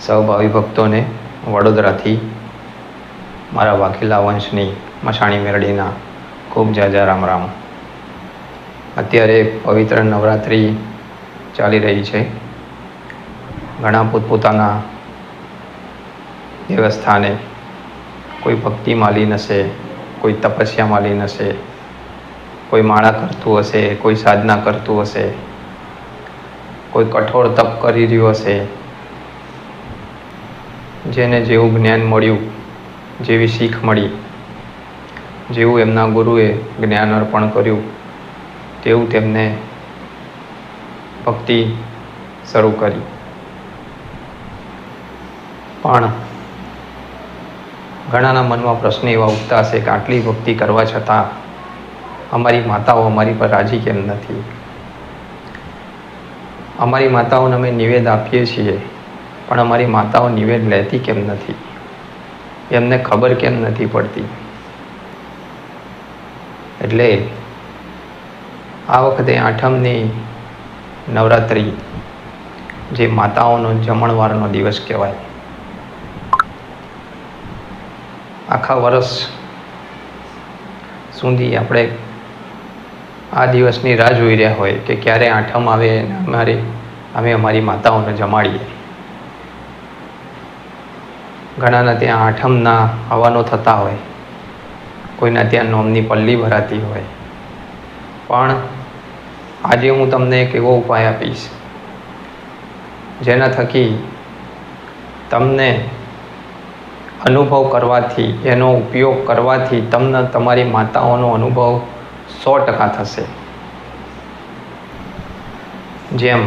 સૌ ભાવિ ભક્તોને વડોદરાથી મારા વાઘેલા વંશની મસાણી મેરડીના ખૂબ જાજા રામ રામ. અત્યારે પવિત્ર નવરાત્રિ ચાલી રહી છે. ઘણા પોતપોતાના દેવસ્થાને કોઈ ભક્તિમાં લીન હશે, કોઈ તપસ્યામાં લીન હશે, કોઈ માળા કરતું હશે, કોઈ સાધના કરતું હશે, કોઈ કઠોર તપ કરી રહ્યું હશે. જેને જેવું જ્ઞાન મળ્યું, જેવી શીખ મળી, જેવું એમના ગુરુએ જ્ઞાન અર્પણ કર્યું, તેવું તેમને ભક્તિ શરૂ કરી. પણ ઘણાના મનમાં પ્રશ્ન એવા ઉઠતા હશે કે આટલી ભક્તિ કરવા છતાં અમારી માતાઓ અમારી પર રાજી કેમ નથી? અમારી માતાઓને અમે નિવેદ આપીએ છીએ, પણ અમારી માતાઓ નિવેદ લેતી કેમ નથી? એમને ખબર કેમ નથી પડતી? એટલે આ વખતે આઠમની નવરાત્રિ, જે માતાઓનો જમણવારનો દિવસ કહેવાય, આખા વર્ષ સુધી આપણે આ દિવસની રાહ જોઈ રહ્યા હોય કે ક્યારે આઠમ આવે અને અમે અમારી માતાઓને જમાડીએ. ઘણાના ત્યાં આઠમના હવાનો થતા હોય, કોઈના ત્યાં નોમની પલ્લી ભરાતી હોય. પણ આજે હું તમને એક એવો ઉપાય આપીશ જેના થકી તમને અનુભવ કરવાથી, એનો ઉપયોગ કરવાથી તમને તમારી માતાઓનો અનુભવ 100% થશે. જેમ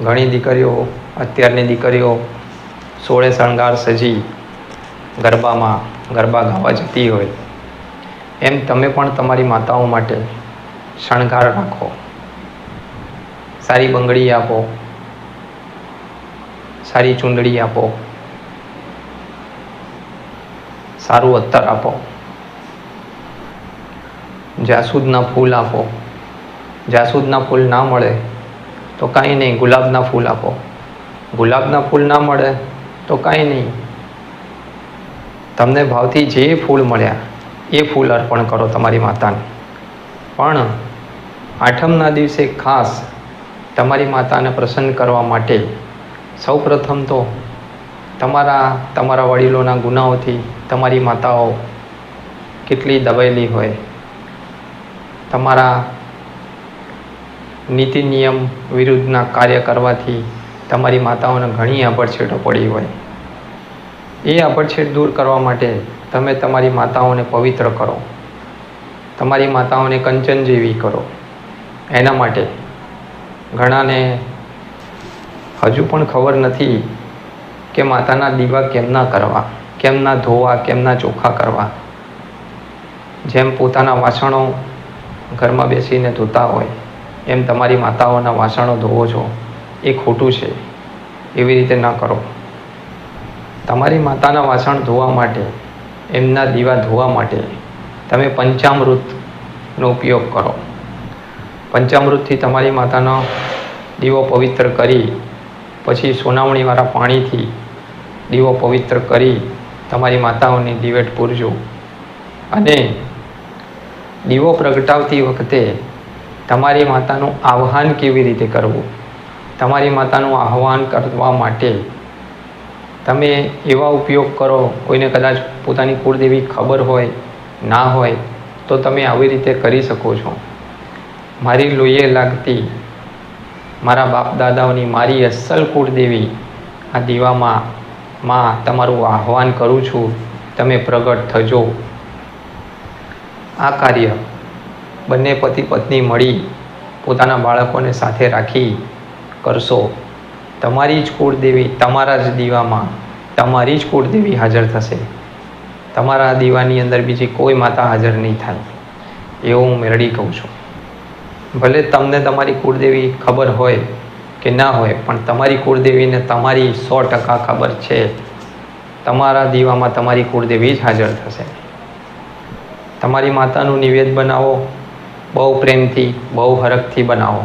ઘણી દીકરીઓ, અત્યારની દીકરીઓ 16 શણગાર સજી ગરબા ગાવા જતી હોય, એમ તમે પણ તમારી માતાઓ માટે શણગાર રાખો. સારી બંગડી આપો, સારી ચૂંદડી આપો, સારું અત્તર આપો, જાસૂદના ફૂલ આપો. જાસૂદના ફૂલ ના મળે તો કાંઈ નહીં, ગુલાબના ફૂલ આપો. ગુલાબના ફૂલ ના મળે તો કાંઈ નહીં, તમને ભાવથી જે ફૂલ મળ્યા એ ફૂલ અર્પણ કરો તમારી માતાને. પણ આઠમના દિવસે ખાસ તમારી માતાને પ્રસન્ન કરવા માટે સૌપ્રથમ તો તમારા વડીલોના ગુનાઓથી તમારી માતાઓ કેટલી દબાયેલી હોય, તમારા નીતિ નિયમ વિરુદ્ધના કાર્ય કરવાથી તમારી માતાઓને ઘણી આભડછેટો પડી હોય. એ આભડછેટ દૂર કરવા માટે તમે તમારી માતાઓને પવિત્ર કરો, તમારી માતાઓને કંચન જેવી કરો. એના માટે ઘણાને હજુ પણ ખબર નથી કે માતાના દીવા કેમના કરવા, કેમના ધોવા, કેમના ચોખ્ખા કરવા. જેમ પોતાના વાસણો ઘરમાં બેસીને ધોતા હોય, એમ તમારી માતાઓના વાસણો ધોવો છો, એ ખોટું છે. એવી રીતે ન કરો. તમારી માતાના વાસણ ધોવા માટે, એમના દીવા ધોવા માટે તમે પંચામૃતનો ઉપયોગ કરો. પંચામૃતથી તમારી માતાનો દીવો પવિત્ર કરી, પછી સોનામણીવાળા પાણીથી દીવો પવિત્ર કરી તમારી માતાઓની દિવેટ પૂરજો. અને દીવો પ્રગટાવતી વખતે તમારી માતાનું આહ્વાન કેવી રીતે કરવું, તમારી માતાનું આહ્વાન કરવા માટે તમે એવા ઉપયોગ કરો. કોઈને કદાચ પોતાની કુળદેવી ખબર હોય, ના હોય, તો તમે આવી રીતે કરી શકો છો. મારી લોહીએ લાગતી, મારા બાપ દાદાઓની, મારી અસલ કુળદેવી આ દીવામાં માં તમારું આહ્વાન કરું છું, તમે પ્રગટ થજો. આ કાર્ય બંને પતિ પત્ની મળી પોતાના બાળકોને સાથે રાખી કરશો. તમારી જ કુળદેવી તમારા જ દીવામાં, તમારી જ કુળદેવી હાજર થશે. તમારા દીવાની અંદર બીજી કોઈ માતા હાજર નહીં થાય, એવું હું મેરડી કહું છું. ભલે તમને તમારી કુળદેવી ખબર હોય કે ના હોય, પણ તમારી કુળદેવીને તમારી 100% ખબર છે. તમારા દીવામાં તમારી કુળદેવી જ હાજર થશે. તમારી માતાનું નિવેદ બનાવો, બહુ પ્રેમથી, બહુ હરખથી બનાવો.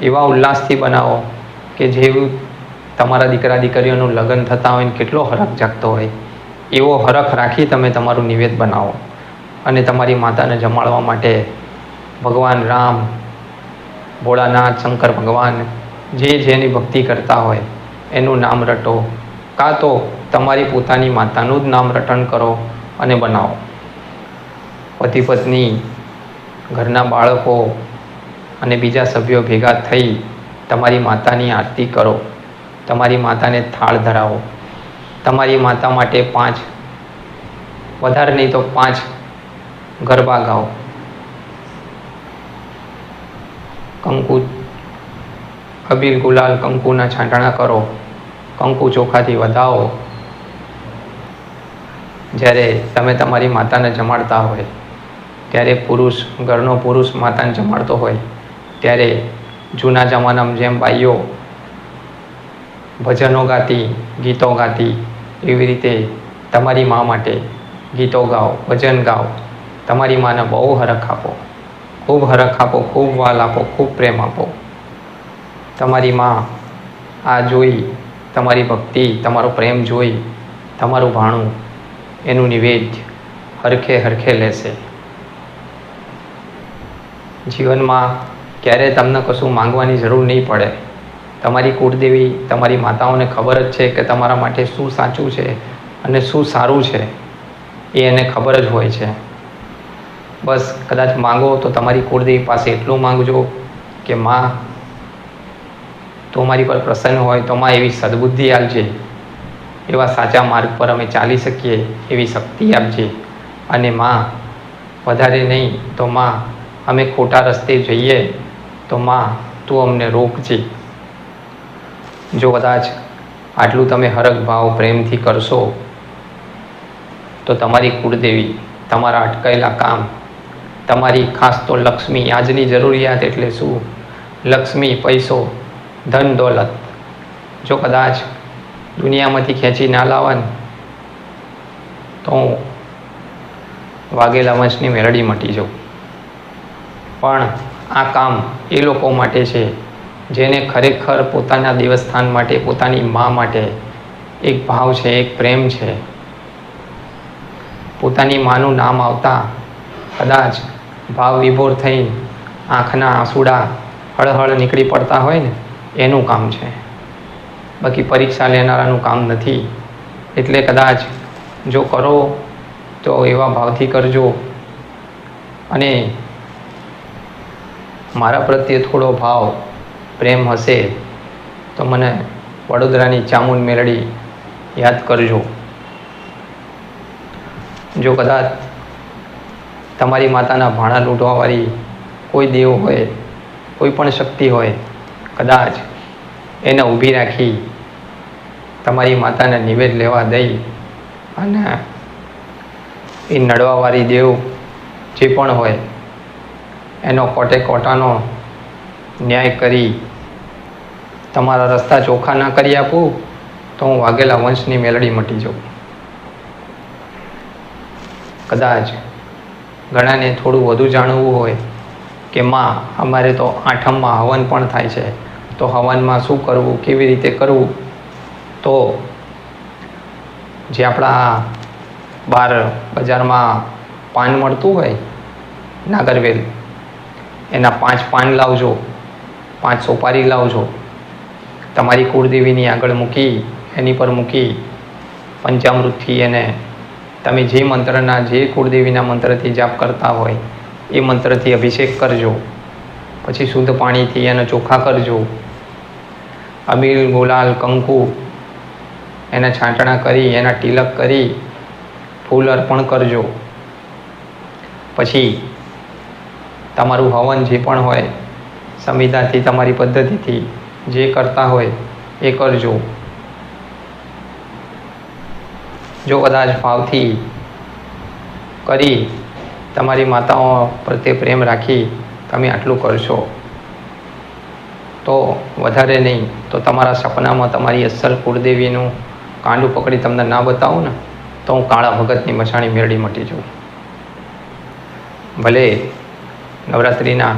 એવા ઉલ્લાસથી બનાવો કે જેવું તમારા દીકરા દીકરીઓનું લગ્ન થતા હોય ને કેટલો હરખ જાગતો હોય, એવો હરખ રાખી તમે તમારું નિવેદ બનાવો અને તમારી માતાને જમાડવા માટે ભગવાન રામ, ભોળાનાથ, શંકર ભગવાન જે જેની ભક્તિ કરતા હોય એનું નામ રટો, કાં તો તમારી પોતાની માતાનું જ નામ રટણ કરો અને બનાવો. પતિ પત્ની, ઘરના બાળકો અને બીજા સભ્યો ભેગા થઈ તમારી માતાની આરતી કરો, તમારી માતાને થાળ ધરાવો, તમારી માતા માટે 5, વધારે નહીં તો 5 ગરબા ગાઓ, કંકુ, અબીલ ગુલાલ કંકુના છાંટણા કરો, કંકુ ચોખાથી વધાવો. જ્યારે તમે તમારી માતાને જમાડતા હોય ત્યારે ઘરનો પુરુષ માતાને જમાડતો હોય ત્યારે જૂના જમાનામાં જેમ બાઈઓ ભજનો ગાતી, ગીતો ગાતી, એવી રીતે તમારી મા માટે ગીતો ગાઓ, ભજન ગાઓ, તમારી માને બહુ હરખ આપો, ખૂબ હરખ આપો, ખૂબ વાલ આપો, ખૂબ પ્રેમ આપો. તમારી મા આ જોઈ, તમારી ભક્તિ, તમારો પ્રેમ જોઈ તમારું ભાણું એનું નિવેદ્ય હરખે હરખે લેશે. જીવનમાં ક્યારેય તમને કશું માંગવાની જરૂર નહીં પડે. તમારી કુળદેવી, તમારી માતાઓને ખબર જ છે કે તમારા માટે શું સાચું છે અને શું સારું છે, એ એને ખબર જ હોય છે. બસ કદાચ માંગો તો તમારી કુળદેવી પાસે એટલું માંગજો કે માં, તો મારી પર પ્રસન્ન હોય તો માં એવી સદબુદ્ધિ આપજે, એવા સાચા માર્ગ પર અમે ચાલી શકીએ એવી શક્તિ આપજે, અને માં વધારે નહીં તો માં અમે ખોટા રસ્તે જઈએ તો માં તું અમને રોકજે. જો કદાચ આટલું તમે હરખ ભાવ પ્રેમથી કરશો તો તમારી કુળદેવી તમારા અટકાયેલા કામ, તમારી ખાસ તો લક્ષ્મી, આજની જરૂરિયાત એટલે શું? લક્ષ્મી, પૈસો, ધન દોલત જો કદાચ દુનિયામાંથી ખેંચી ના લાવવા ને તો હું વાઘેલા વંશની મેલડી મટી જાઉં. પણ આ કામ એ લોકો માટે છે જેને ખરેખર પોતાના દેવસ્થાન માટે, પોતાની મા માટે એક ભાવ છે, એક પ્રેમ છે. પોતાની માનું નામ આવતા કદાચ ભાવ વિભોર થઈ આંખના આંસુડા હળહળ નીકળી પડતા હોય ને, એનું કામ છે, બાકી પરીક્ષા લેનારાનું કામ નથી. એટલે કદાચ જો કરો તો એવા ભાવથી કરજો અને મારા પ્રત્યે થોડો ભાવ પ્રેમ હશે તો મને વડોદરાની ચામુંડ મેલડી યાદ કરજો. જો કદાચ તમારી માતાના ભાણા લૂંટવાવાળી કોઈ દેવ હોય, કોઈ પણ શક્તિ હોય, કદાચ એને ઊભી રાખી તમારી માતાને નિવેદ લેવા દઈ અને એ નડવાવાળી દેવ જે પણ હોય એનો કોટે કોટાનો ન્યાય કરી તમારા રસ્તા ચોખ્ખા ના કરી આપું તો હું વાઘેલા વંશની મેલડી મટી જાઉં. કદાચ ઘણાને થોડું વધુ જાણવું હોય કે માં અમારે તો આઠમમાં હવન પણ થાય છે, તો હવનમાં શું કરવું, કેવી રીતે કરવું, તો જે આપણા બહાર બજારમાં પાન મળતું હોય નાગરવેલ, એના 5 પાન લાવજો, 5 સોપારી લાવજો, તમારી કુળદેવીની આગળ મૂકી, એની પર મૂકી પંચામૃતથી એને તમે જે મંત્રના, જે કુળદેવીના મંત્રથી જાપ કરતા હોય એ મંત્રથી અભિષેક કરજો. પછી શુદ્ધ પાણીથી એને ચોખ્ખા કરજો. અબીલ, ગુલાલ, કંકુ એના છાંટણા કરી, એના તિલક કરી ફૂલ અર્પણ કરજો. પછી તમારું હવન જે પણ હોય સંવિધાથી, તમારી પદ્ધતિથી જે કરતા હોય એ કરજો. જો કદાચ ભાવથી કરી તમારી માતાઓ પ્રત્યે પ્રેમ રાખી તમે આટલું કરશો તો વધારે નહીં તો તમારા સપનામાં તમારી અસલ કુળદેવીનું કાંડું પકડી તમને ના બતાવું ને તો હું કાળા ભગતની મસાણી મેરડી મટી જાઉં. ભલે નવરાત્રિના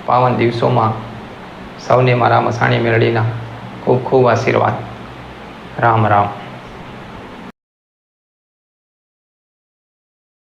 પાવન દિવસોમાં સૌને મારા મસાણી મેરડીના ખૂબ ખૂબ આશીર્વાદ. રામ રામ.